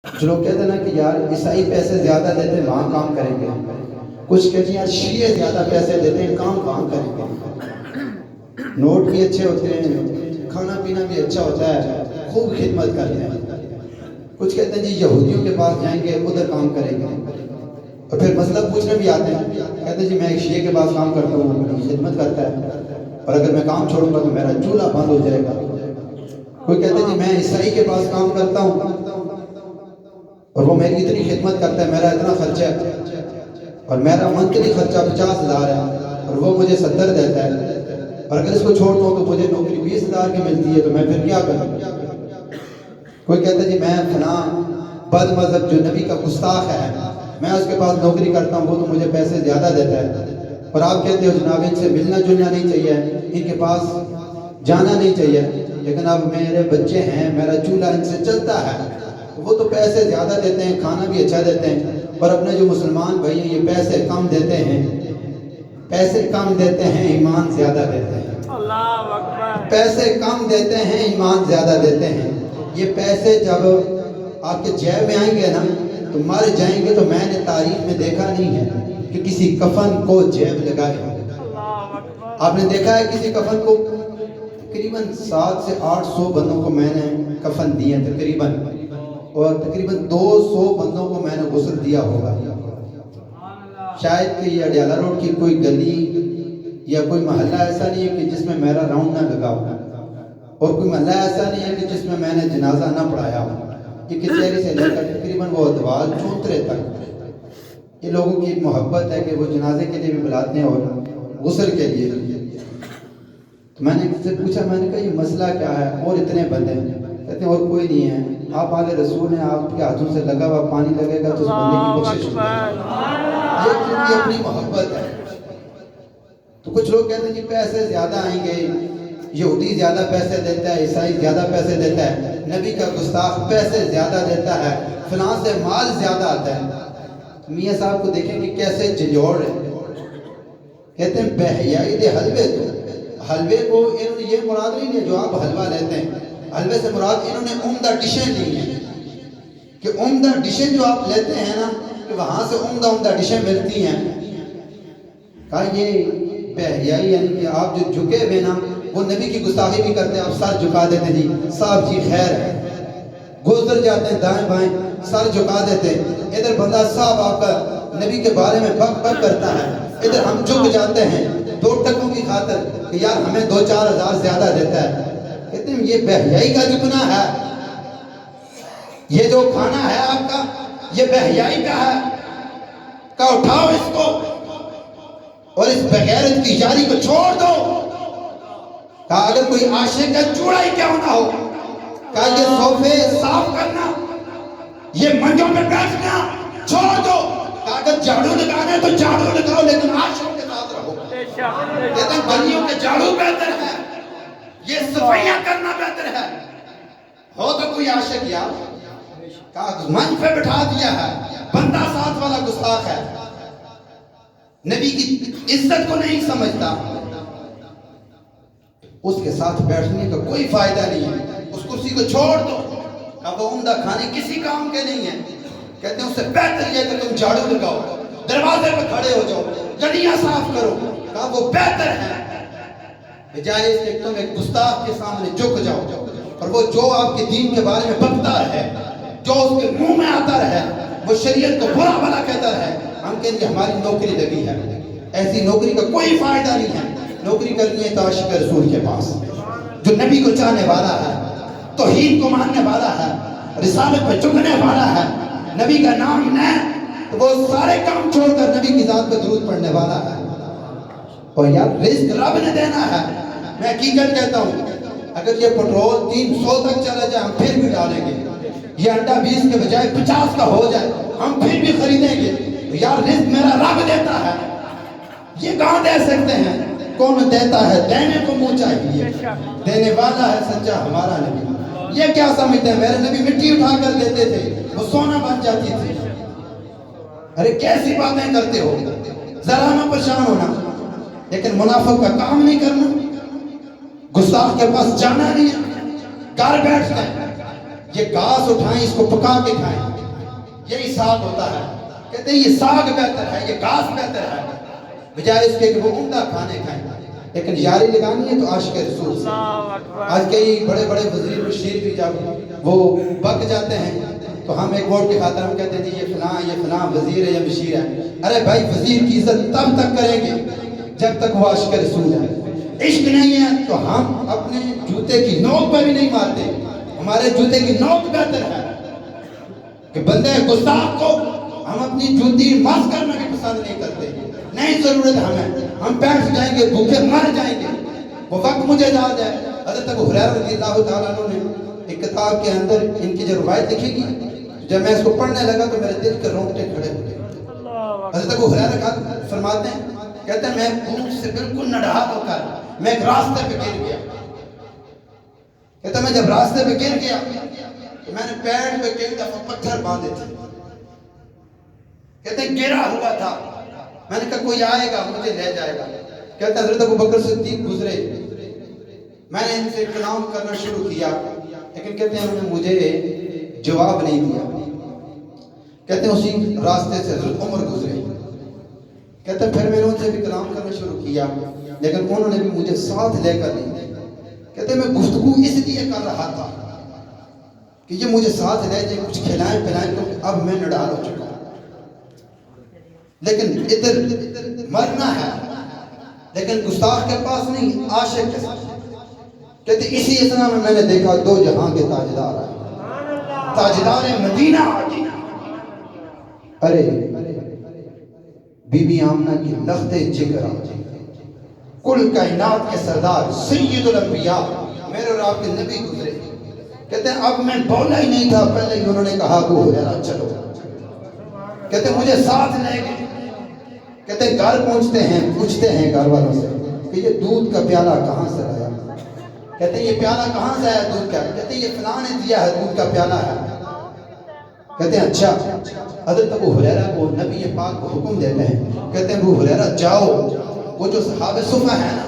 جو لوگ کہتے ہیں نا کہ یار عیسائی پیسے زیادہ دیتے ہیں وہاں کام کریں گے، کچھ کہتے ہیں یار شیعہ زیادہ پیسے دیتے ہیں کام وہاں کریں گے، نوٹ بھی اچھے ہوتے ہیں، کھانا پینا بھی اچھا ہوتا ہے، خوب خدمت کرتے ہیں۔ کچھ کہتے ہیں جی یہودیوں کے پاس جائیں گے ادھر کام کریں گے، اور پھر مسئلہ پوچھنے بھی آتے ہیں، کہتے ہیں جی میں ایک شیعہ کے پاس کام کرتا ہوں، میری خدمت کرتا ہے، اور اگر میں کام چھوڑوں گا تو میرا چولہا بند ہو جائے گا۔ کوئی کہتے ہیں جی میں عیسائی کے پاس کام کرتا ہوں اور وہ میری اتنی خدمت کرتا ہے، میرا اتنا خرچہ ہے اور میرا منتھلی خرچہ 50,000 ہے اور وہ مجھے 70 دیتا ہے، اور اگر اس کو چھوڑ دوں تو مجھے نوکری 20,000 کی ملتی ہے، تو میں پھر کیا کروں؟ کوئی کہتا ہے جی میں فلاں بد مذہب جو نبی کا گستاخ ہے میں اس کے پاس نوکری کرتا ہوں، وہ تو مجھے پیسے زیادہ دیتا ہے، اور آپ کہتے ہو جناب ان سے ملنا جلنا نہیں چاہیے، ان کے پاس جانا نہیں چاہیے، لیکن اب میرے بچے ہیں، میرا چولہا ان سے چلتا ہے، وہ تو پیسے زیادہ دیتے ہیں، کھانا بھی اچھا دیتے ہیں، اور اپنے جو مسلمان بھائی ہیں یہ پیسے کم دیتے ہیں، پیسے کم دیتے ہیں ایمان زیادہ دیتے ہیں، اللہ اکبر۔ پیسے کم دیتے ہیں ایمان زیادہ دیتے ہیں۔ یہ پیسے جب آپ کے جیب میں آئیں گے نا تو مر جائیں گے، تو میں نے تاریخ میں دیکھا نہیں ہے کہ کسی کفن کو جیب لگائے ہو۔ اللہ اکبر۔ آپ نے دیکھا ہے کسی کفن کو؟ تقریباً 700 سے 800 بندوں کو میں نے کفن دیے تقریباً، اور تقریباً 200 بندوں کو میں نے غسل دیا ہوگا۔ شاید کہ یہ اڈیالہ روڈ کی کوئی گلی یا کوئی محلہ ایسا نہیں ہے کہ جس میں میرا راؤنڈ نہ لگا ہو، اور کوئی محلہ ایسا نہیں ہے کہ جس میں میں نے جنازہ نہ پڑھایا ہو۔ یہ کچہری سے لے کر تقریباً وہ ادوار چونترے تک یہ لوگوں کی ایک محبت ہے کہ وہ جنازے کے لیے بھی بلاتے ہیں اور غسل کے لیے۔ تو میں نے ان سے پوچھا، میں نے کہا یہ مسئلہ کیا ہے؟ اور اتنے بندے کہتے ہیں اور کوئی نہیں ہے، آپ آل رسول ہیں، آپ کے ہاتھوں سے لگا ہوا پانی لگے گا تو اس بندے کی بخشش ہو جائے گی۔ یہ ان کی اپنی محبت ہے۔ تو کچھ لوگ کہتے ہیں جی پیسے زیادہ آئیں گے، یہودی زیادہ پیسے دیتا ہے، عیسائی زیادہ پیسے دیتا ہے، نبی کا گستاخ پیسے زیادہ دیتا ہے، فلاں سے مال زیادہ آتا ہے۔ میاں صاحب کو دیکھیں کہ کیسے جھنجھوڑ رہے ہیں، کہتے ہیں بہیائی دے حلوے تو، حلوے کو انہوں نے یہ مراد نہیں ہے جو آپ حلوہ لیتے ہیں، حلوے سے مراد انہوں نے عمدہ ڈشیں لی ہیں، کہ عمدہ ڈشیں جو آپ لیتے ہیں نا کہ وہاں سے عمدہ ڈشیں ملتی ہیں۔ کہا یہ بہیائی یعنی کہ آپ جو جھکے ہوئے نا وہ نبی کی گستاخی بھی کرتے ہیں، آپ سر جھکا دیتے ہیں، جی صاحب جی خیر ہے، گزر جاتے ہیں دائیں بائیں سر جھکا دیتے ہیں، ادھر بندہ صاحب آپ کا نبی کے بارے میں بک بک کرتا ہے، ادھر ہم جھک جاتے ہیں 2 ٹکوں کی خاطر کہ یار ہمیں 2-4 ہزار زیادہ دیتا ہے۔ کہتے ہیں یہ بہیائی کا جھکنا ہے، یہ جو کھانا ہے آپ کا یہ بہیائی کا ہے، کہ اٹھاؤ اس کو اور اس بغیرت کی یاری کو چھوڑ دو۔ کہا اگر کوئی عاشق کا چوڑا ہی کیوں نہ ہو، کہا یہ صوفے صاف کرنا، یہ منجوں پہ بیٹھنا چھوڑ دو، کہا اگر جھاڑو لگانا ہے تو جھاڑو لگاؤ لیکن عاشقوں کے ساتھ رہو۔ کہتے ہیں گلیوں کے جھاڑو بہتر ہے، یہ صفائیاں کرنا بہتر ہے۔ ہو تو کوئی عاشق یا کہا منچ پہ بٹھا دیا ہے، بندہ ساتھ والا گستاخ ہے، نبی کی عزت کو نہیں سمجھتا، اس کے ساتھ بیٹھنے کا کوئی فائدہ نہیں ہے، اس کرسی کو چھوڑ دو۔ کہا وہ عمدہ کھانے کسی کام کے نہیں ہیں، کہتے ہیں اس سے بہتر یہ کہ تم جھاڑو لگاؤ، دروازے پہ کھڑے ہو جاؤ، گلیاں صاف کرو۔ کہا وہ بہتر ہے بجائے اس کہ تم ایک گستاخ کے سامنے جھک جاؤ، اور وہ جو آپ کے دین کے بارے میں بکتا ہے، جو اس کے منہ میں آتا ہے، وہ شریعت کو برا بھلا کہتا ہے، ہم کہیں گے ہماری نوکری لگی ہے۔ ایسی نوکری کا کوئی فائدہ نہیں ہے، نوکری کرنی ہے تو عاشق رسول کے پاس جو نبی کو چاہنے والا ہے، توحید کو ماننے والا ہے، رسالت پہ جھکنے والا ہے، نبی کا نام ہے تو وہ سارے کام چھوڑ کر نبی کی ذات پہ درود پڑھنے والا ہے۔ اور یار رزق رب نے دینا ہے، میں حقیقت کہتا ہوں اگر یہ پٹرول 300 تک چلا جائے ہم پھر بھی ڈالیں گے، یہ انڈا 20 کے بجائے 50 کا ہو جائے ہم پھر بھی خریدیں گے۔ یار رزق میرا رب دیتا ہے، یہ کہاں دے سکتے ہیں؟ کون دیتا ہے؟ دینے کو منہ چاہیے، دینے والا ہے سچا ہمارا نبی۔ یہ کیا سمجھتے ہیں میرے نبی مٹی اٹھا کر دیتے تھے وہ سونا بن جاتی تھی؟ ارے کیسی باتیں کرتے ہو، ذرا نہ پریشان ہونا، لیکن منافق کا کام نہیں کرنا، گستاخ کے پاس جانا نہیں ہے، گھر بیٹھتے ہیں، یہ گھاس اٹھائیں اس کو پکا کے کھائیں، یہی ساگ ہوتا ہے. کہتے ہیں یہ ساگ بہتر ہے, یہ گھاس بہتر ہے, بجائے اس کے کہ وہ عمدہ کھانے کھائیں. لیکن یاری لگانی ہے تو عاشق رسول سے. آج کئی بڑے بڑے وزیر مشیر بھی جب وہ بک جاتے ہیں تو ہم ایک ووٹ کی خاطر ہم کہتے ہیں جی یہ فلاں وزیر ہے یا مشیر ہے. ارے بھائی وزیر کی عزت تب تک کریں گے جب تک وہ عاشق رسول ہے. عشق نہیں ہے تو ہم اپنے جوتے کی نوک پہ بھی نہیں مارتے. ہمارے جوتے کی نوک بہتر ہے کہ بندے گستاخ کو ہم اپنی جوتی مس کرنا بھی پسند نہیں کرتے. نہیں ضرورت ہمیں, ہم بیٹھ جائیں گے, بھوکے مر جائیں گے. وہ وقت مجھے یاد ہے حضرت ابو ہریرہ رضی اللہ تعالیٰ عنہ نے ایک کتاب کے اندر ان کی جو روایت لکھی گی, جب میں اس کو پڑھنے لگا تو میرے دل کے رونگٹے کھڑے ہو گئے. حضرت ابو ہریرہ فرماتے ہیں, کہتے ہیں میں بھوک سے بالکل نڈھال ہو کر میں ایک راستے پہ گر گیا. کہتا میں جب راستے پہ گر گیا تو میں نے پیڑ پہ کئی دفعہ پتھر باندھے تھے. کہتے ہیں گرا ہوا تھا, میں نے کہا کوئی آئے گا مجھے لے جائے گا. کہتے ہیں حضرت ابو بکر صدیق گزرے, میں نے ان سے کلام کرنا شروع کیا لیکن کہتے ہیں انہوں نے مجھے جواب نہیں دیا. کہتے ہیں اسی راستے سے حضرت عمر گزرے. کہتے ہیں پھر میں نے ان سے بھی کلام کرنا شروع کیا لیکن انہوں نے بھی مجھے ساتھ لے کر نہیں. کہتے ہیں میں گفتگو اس لیے کر رہا تھا کہ یہ مجھے ساتھ لے جائیں, کچھ کھلائیں پلائیں, کیونکہ اب میں نڈال ہو چکا ہوں. لیکن ادھر مرنا ہے لیکن گستاخ کے پاس نہیں, عاشق کے ساتھ. کہتے اسی اثنا میں نے دیکھا دو جہاں کے تاجدار آئے, تاجدار مدینہ. ارے بی بی آمنہ کی لخت جگر کل کائنات کے سردار سید الانبیاء میرے اور آپ کے نبی گزرے. کہتے ہیں اب میں بولا ہی نہیں تھا, پہلے ہی انہوں نے کہا ابو ہریرہ چلو. کہتے ہیں مجھے ساتھ لے گئے. کہتے ہیں گھر پہنچتے ہیں, پوچھتے ہیں گھر والوں سے کہ یہ دودھ کا پیالہ کہاں سے آیا. کہتے ہیں یہ پیالہ کہاں سے آیا دودھ کا. کہتے ہیں یہ فلاں نے دیا ہے, دودھ کا پیالہ ہے. کہتے ہیں اچھا. حضرت ابو ہریرہ کو نبی پاک کو حکم دیتے ہیں, کہتے ہیں ابو ہریرہ جاؤ, وہ جو صحابہ صفہ ہیں نا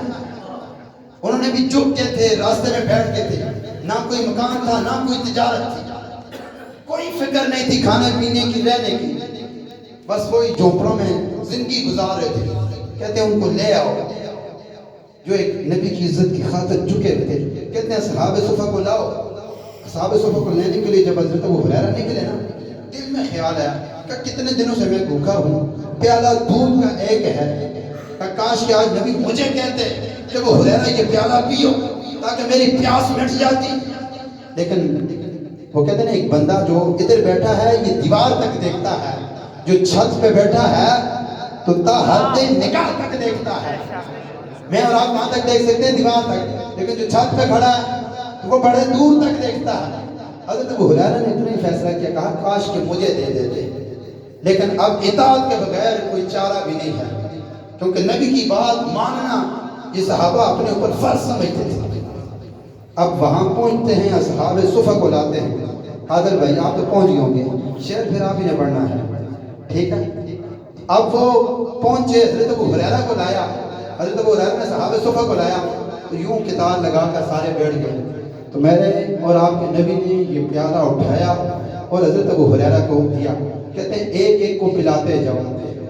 انہوں نے بھی چپ کے تھے, راستے میں بیٹھ کے تھے, نہ کوئی مکان تھا نہ کوئی تجارت تھی, کوئی فکر نہیں تھی کھانے پینے کی رہنے کی, بس وہی جھونپڑوں میں زندگی گزار رہے تھے. کہتے ہیں ان کو لے آؤ جو ایک نبی کی عزت کی خاطر جھکے تھے. کہتے ہیں صحابہ صفہ کو لاؤ. صحابہ صفہ کو لینے کے لیے جب حضرت ابو ہریرہ نکلے نا, دل میں خیال آیا کہ کتنے دنوں سے میں بھوکا ہوں, پیالہ دودھ کا ایک ہے, کہ کاش کہ آج نبی مجھے کہتے کہ وہ ہریرہ یہ پیالہ پیو تاکہ میری پیاس مٹ جاتی. لیکن وہ کہتے ہیں ایک بندہ جو ادھر بیٹھا ہے یہ دیوار تک دیکھتا ہے, جو چھت پہ بیٹھا ہے تو تا حد نگاہ تک دیکھتا ہے. میں اور آپ کہاں تک دیکھ سکتے ہیں, دیوار تک, لیکن جو چھت پہ کھڑا ہے تو وہ بڑے دور تک دیکھتا ہے. حضرت ابو ہریرہ نے اتنا ہی فیصلہ کیا, کہا کاش کہ مجھے دے دیتے, لیکن اب اطاعت کے بغیر کوئی چارہ بھی نہیں ہے, کیونکہ نبی کی بات ماننا یہ صحابہ اپنے اوپر فرض سمجھتے تھے. اب وہاں پہنچتے ہیں, اصحاب صفہ کو لاتے ہیں. حاضر بھائی آپ تو پہنچ گئے ہوں گے, شعر پھر آپ ہی نے پڑھنا ہے, ٹھیک ہے. اب وہ پہنچے, حضرت ابو ہریرہ کو لایا, حضرت ابو ہریرہ نے صحابہ صفہ کو لایا تو یوں کتار لگا کر سارے بیٹھ گئے. تو میرے اور آپ کے نبی نے یہ پیالہ اٹھایا اور حضرت ابو ہریرہ کو دیا. کہتے ہیں ایک ایک کو پلاتے جاؤ,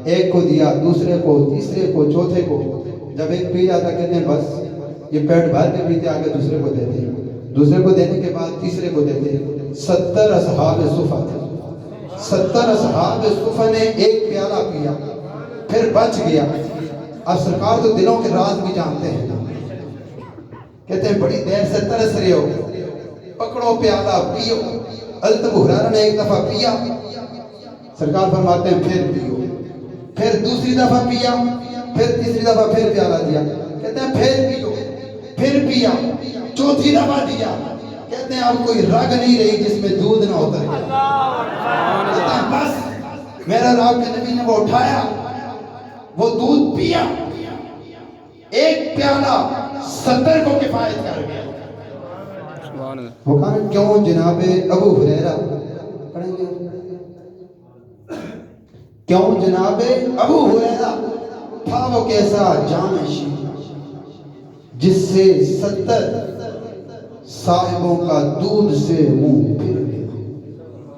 ایک کو دیا, دوسرے کو, تیسرے کو, چوتھے کو. جب ایک پی جاتا کہتے ہیں بس یہ پیٹ بھر کے پیتے, آگے دوسرے کو دیتے, دوسرے کو دینے کے بعد تیسرے کو دیتے. 70 اصحاب صفہ تھے, 70 اصحاب صفہ نے ایک پیالہ پیا, پھر بچ گیا. اب سرکار تو دلوں کے راز بھی جانتے ہیں. کہتے ہیں بڑی دیر سے ترس رہے ہو, پکڑو پیالہ پیو. حضرت ابو ہریرہ نے ایک دفعہ پیا, سرکار فرماتے ہیں پھر پیو, پھر دوسری دفعہ پیا, پھر تیسری دفعہ پھر پیالہ دیا. کہتے ہیں پھر پیو, پھر پیا, چوتھی دفعہ دیا. کہتے ہیں اب کوئی رگ نہیں رہی جس میں دودھ نہ اتر گیا. کہتے ہیں بس میرا رب کے نبی نے وہ اٹھایا, وہ دودھ پیا, ایک پیالہ 70 کو کفایت کر گیا. وہ کہا کیوں جناب ابو ہریرہ, پڑھیں گے کیوں جناب ابو ہریرہ تھا وہ کیسا جامع شیر جس سے 70 صاحبوں کا دودھ سے منہ پھر گیا.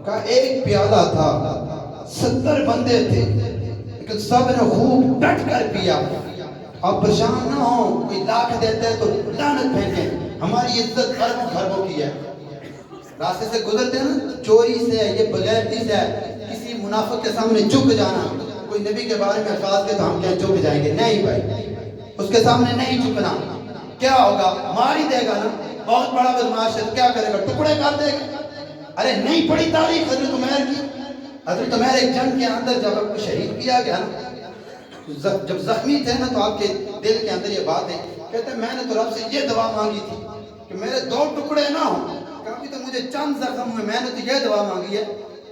کہا ایک پیالہ تھا، 70 بندے تھے، لیکن سب نے خوب ڈٹ کر پیا. آپ پریشان نہ ہو، کوئی لاکھ دیتا ہے تو لعنت پھینکیں، ہماری عزت اربوں خربوں کی ہے. راستے سے گزرتے ہیں نا، چوری سے، یہ بغیرتی سے، کسی منافق کے سامنے جھک جانا. کوئی نبی کے بارے میں الفاظ کے تو ہم کیا جھک جائیں گے؟ نہیں بھائی، اس کے سامنے نہیں جھکنا. کیا ہوگا؟ مار ہی دے گا نا. بہت بڑا بدماش ہے تو کیا کرے گا؟ ٹکڑے کر دے گا. ارے نہیں پڑھی تاریخ حضرت عمیر کی؟ حضرت عمیر ایک جنگ کے اندر جب آپ کو شہید کیا گیا نا، جب زخمی تھے نا، تو آپ کے دل کے اندر یہ بات ہے، کہتے ہیں میں نے تو رب سے یہ دعا مانگی تھی کہ میرے 2 ٹکڑے نہ ہوں. کبھی تو مجھے چند زخم ہوئے، میں نے تو یہ دعا مانگی ہے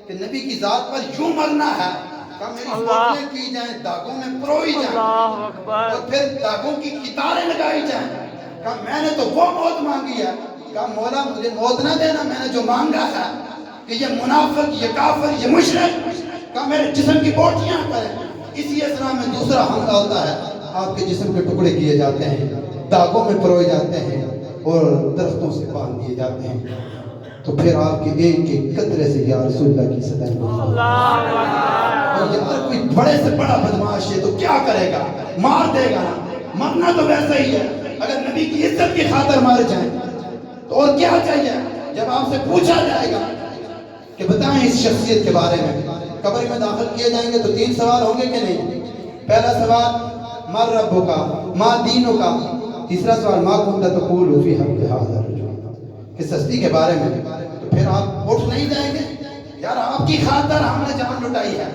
کہ نبی کی ذات پر یوں مرنا ہے کہ میری فوٹیں کی جائیں، داغوں میں پروئی جائیں، اللہ اکبر. اور پھر داغوں کی کتاریں لگائی جائیں. کہ میں نے تو وہ موت مانگی ہے کہ مولا مجھے موت نہ دینا، میں نے جو مانگا ہے کہ یہ منافق، یہ کافر، یہ مشرک کہ میرے جسم کی بوٹیاں کریں. اسی اسلام میں دوسرا حملہ ہوتا ہے، آپ کے جسم کے ٹکڑے کیے جاتے ہیں، داغوں میں پروئے جاتے ہیں اور درختوں سے باندھ دیے جاتے ہیں. تو پھر آپ کے ایک ایک قطرے سے یا رسول اللہ کی صدا اللہ اکبر. یار کوئی بڑے سے بڑا بدماش ہے تو کیا کرے گا؟ مار دے گا. مرنا تو ویسا ہی ہے. اگر نبی کی عزت کی خاطر مار جائیں تو اور کیا چاہیے؟ جب آپ سے پوچھا جائے گا کہ بتائیں اس شخصیت کے بارے میں، قبر میں داخل کیے جائیں گے تو 3 سوال ہوں گے کہ نہیں؟ پہلا سوال مر ربو کا، ما دینو کا. تیسرا سوال ما کنت تقول فی حق ھذا الرجل، اس ہستی کے بارے میں. تو پھر آپ اٹھ نہیں جائیں گے؟ یار آپ کی خاطر ہم نے جان لٹائی ہے،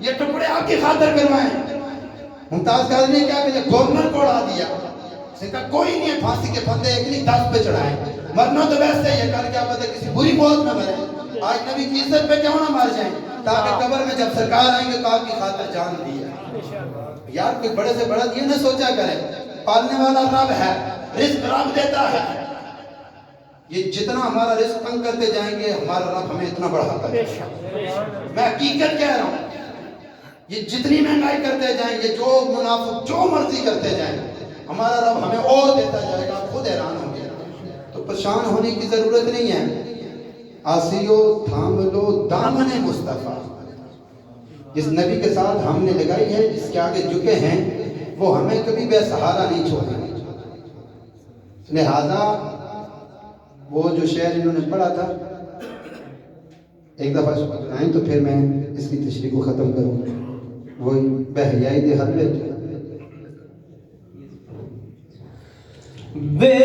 یہ ٹکڑے آپ کی خاطر کروائیں. ممتاز قادری نے کیا کہ گورنر کو اڑا دیا. اس نے کہا کوئی نہیں ہے، پھانسی کے پھندے ایک نہیں 10 پہ چڑھائیں. مرنا تو ویسے ہی ہے، کل کیا پتہ کسی بری موت میں مرے. آج نبی کی عزت پہ کیوں نہ مار جائیں، تاکہ قبر میں جب سرکار آئیں گے تو آپ کی خاطر جان دی ہے. یار کوئی بڑے سے بڑا یہ نہ سوچا کرے، پالنے والا رب ہے، رزق رب دیتا ہے. یہ جتنا ہمارا رزق تنگ کرتے جائیں گے، ہمارا رب ہمیں اتنا بڑھاتا ہے. میں حقیقت کہہ رہا ہوں، یہ جتنی مہنگائی کرتے جائیں گے، جو منافق جو مرضی کرتے جائیں، ہمارا رب ہمیں اور دیتا جائے گا. خود حیران ہوں گے. تو پریشان ہونے کی ضرورت نہیں ہے. آسیو تھام لو دامن مصطفیٰ. جس نبی کے ساتھ ہم نے لگائی ہے، جس کے آگے جھکے ہیں، وہ ہمیں کبھی بے سہارا نہیں چھوڑیں گے. لہذا وہ جو شعر انہوں نے پڑھا تھا، ایک دفعہ اس کو سنائیں تو پھر میں اس کی تشریح کو ختم کروں. وہی بہیائی دے حضرت بے